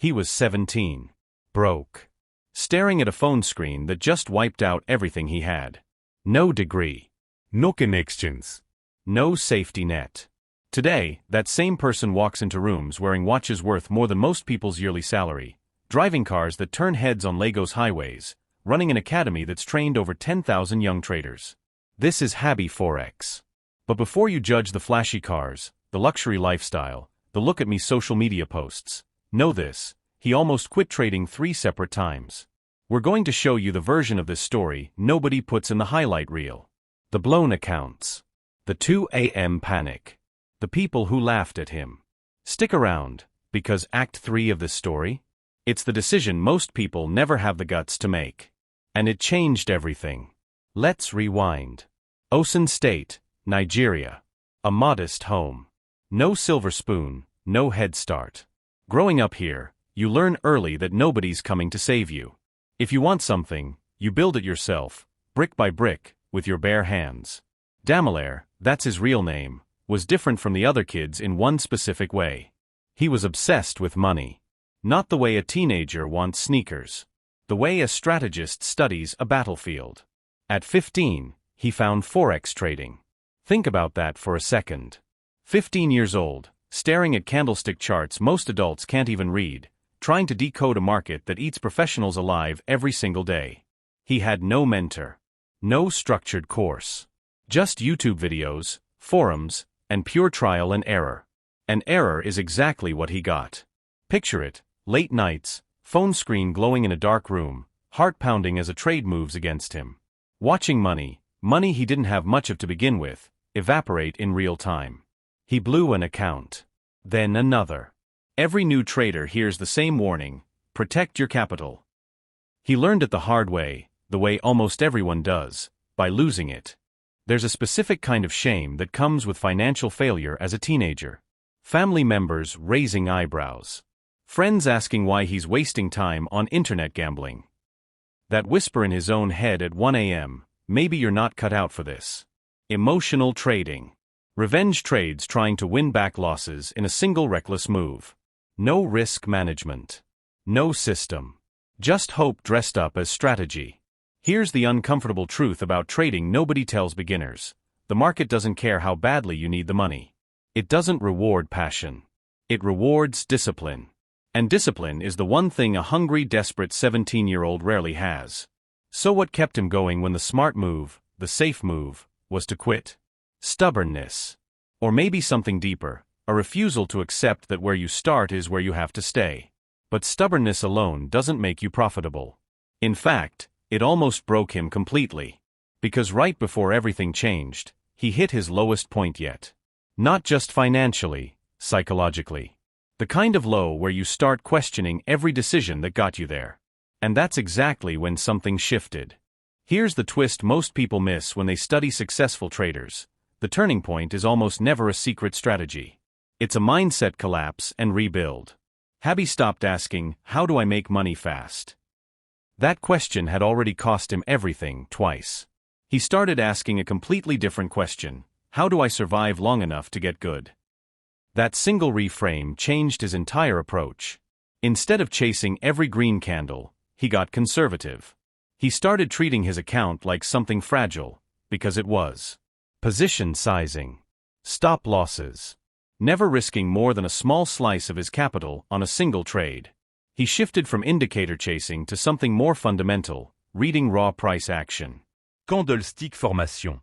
He was 17. Broke. Staring at a phone screen that just wiped out everything he had. No degree. No connections. No safety net. Today, that same person walks into rooms wearing watches worth more than most people's yearly salary, driving cars that turn heads on Lagos highways, running an academy that's trained over 10,000 young traders. This is Habby Forex. But before you judge the flashy cars, the luxury lifestyle, the look at me social media posts, know this: he almost quit trading 3 separate times. We're going to show you the version of this story nobody puts in the highlight reel. The blown accounts. The 2 a.m. panic. The people who laughed at him. Stick around, because Act 3 of this story? It's the decision most people never have the guts to make. And it changed everything. Let's rewind. Osun State, Nigeria. A modest home. No silver spoon, no head start. Growing up here, you learn early that nobody's coming to save you. If you want something, you build it yourself, brick by brick, with your bare hands. Damalaire, that's his real name, was different from the other kids in one specific way. He was obsessed with money. Not the way a teenager wants sneakers. The way a strategist studies a battlefield. At 15, he found Forex trading. Think about that for a second. 15 years old, staring at candlestick charts most adults can't even read, trying to decode a market that eats professionals alive every single day. He had no mentor. No structured course. Just YouTube videos, forums, and pure trial and error. And error is exactly what he got. Picture it, late nights, phone screen glowing in a dark room, heart pounding as a trade moves against him. Watching money he didn't have much of to begin with, evaporate in real time. He blew an account. Then another. Every new trader hears the same warning: protect your capital. He learned it the hard way, the way almost everyone does, by losing it. There's a specific kind of shame that comes with financial failure as a teenager. Family members raising eyebrows. Friends asking why he's wasting time on internet gambling. That whisper in his own head at 1 a.m., maybe you're not cut out for this. Emotional trading. Revenge trades trying to win back losses in a single reckless move. No risk management. No system. Just hope dressed up as strategy. Here's the uncomfortable truth about trading nobody tells beginners. The market doesn't care how badly you need the money. It doesn't reward passion. It rewards discipline. And discipline is the one thing a hungry, desperate 17-year-old rarely has. So what kept him going when the smart move, the safe move, was to quit? Stubbornness. Or maybe something deeper, a refusal to accept that where you start is where you have to stay. But stubbornness alone doesn't make you profitable. In fact, it almost broke him completely. Because right before everything changed, he hit his lowest point yet. Not just financially, psychologically. The kind of low where you start questioning every decision that got you there. And that's exactly when something shifted. Here's the twist most people miss when they study successful traders. The turning point is almost never a secret strategy. It's a mindset collapse and rebuild. Habby stopped asking, "How do I make money fast?" That question had already cost him everything twice. He started asking a completely different question: how do I survive long enough to get good? That single reframe changed his entire approach. Instead of chasing every green candle, he got conservative. He started treating his account like something fragile, because it was. Position sizing. Stop losses. Never risking more than a small slice of his capital on a single trade. He shifted from indicator chasing to something more fundamental, reading raw price action. Candlestick formation.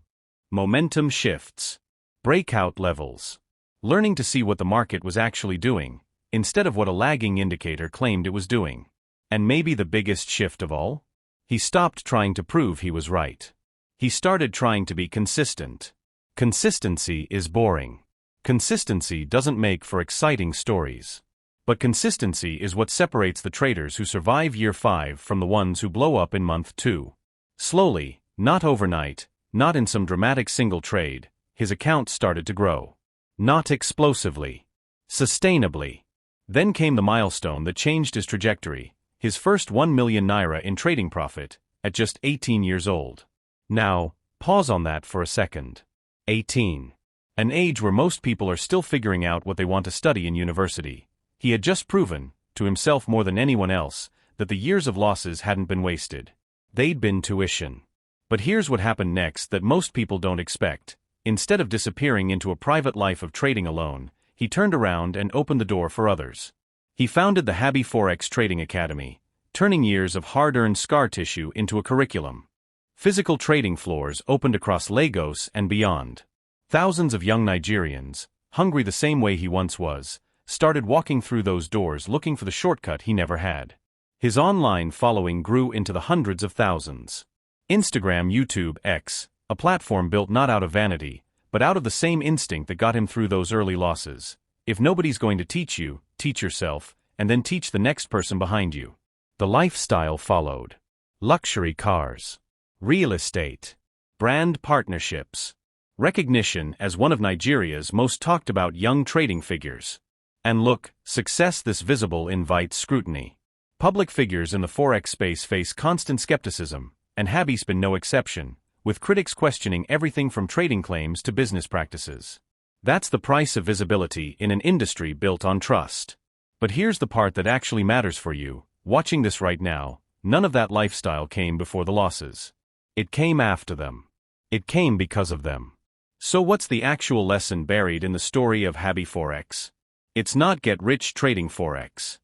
Momentum shifts. Breakout levels. Learning to see what the market was actually doing, instead of what a lagging indicator claimed it was doing. And maybe the biggest shift of all? He stopped trying to prove he was right. He started trying to be consistent. Consistency is boring. Consistency doesn't make for exciting stories. But consistency is what separates the traders who survive year 5 from the ones who blow up in month 2. Slowly, not overnight, not in some dramatic single trade, his account started to grow. Not explosively. Sustainably. Then came the milestone that changed his trajectory, his first 1 million naira in trading profit, at just 18 years old. Now, pause on that for a second. 18. An age where most people are still figuring out what they want to study in university. He had just proven, to himself more than anyone else, that the years of losses hadn't been wasted. They'd been tuition. But here's what happened next that most people don't expect. Instead of disappearing into a private life of trading alone, he turned around and opened the door for others. He founded the Habby Forex Trading Academy, turning years of hard-earned scar tissue into a curriculum. Physical trading floors opened across Lagos and beyond. Thousands of young Nigerians, hungry the same way he once was, started walking through those doors looking for the shortcut he never had. His online following grew into the hundreds of thousands. Instagram, YouTube, X, a platform built not out of vanity, but out of the same instinct that got him through those early losses. If nobody's going to teach you, teach yourself, and then teach the next person behind you. The lifestyle followed. Luxury cars. Real estate. Brand partnerships. Recognition as one of Nigeria's most talked about young trading figures. And look, success this visible invites scrutiny. Public figures in the Forex space face constant skepticism, and Habby's been no exception, with critics questioning everything from trading claims to business practices. That's the price of visibility in an industry built on trust. But here's the part that actually matters for you, watching this right now. None of that lifestyle came before the losses. It came after them. It came because of them. So what's the actual lesson buried in the story of Habby Forex? It's not get rich trading Forex.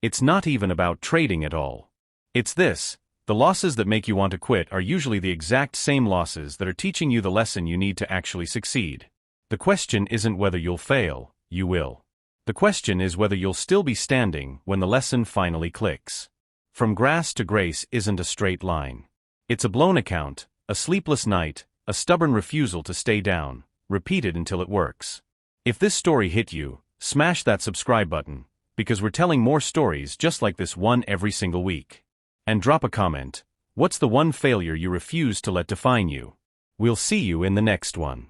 It's not even about trading at all. It's this: the losses that make you want to quit are usually the exact same losses that are teaching you the lesson you need to actually succeed. The question isn't whether you'll fail, you will. The question is whether you'll still be standing when the lesson finally clicks. From grass to grace isn't a straight line. It's a blown account, a sleepless night, a stubborn refusal to stay down, repeated until it works. If this story hit you, smash that subscribe button, because we're telling more stories just like this one every single week. And drop a comment. What's the one failure you refuse to let define you? We'll see you in the next one.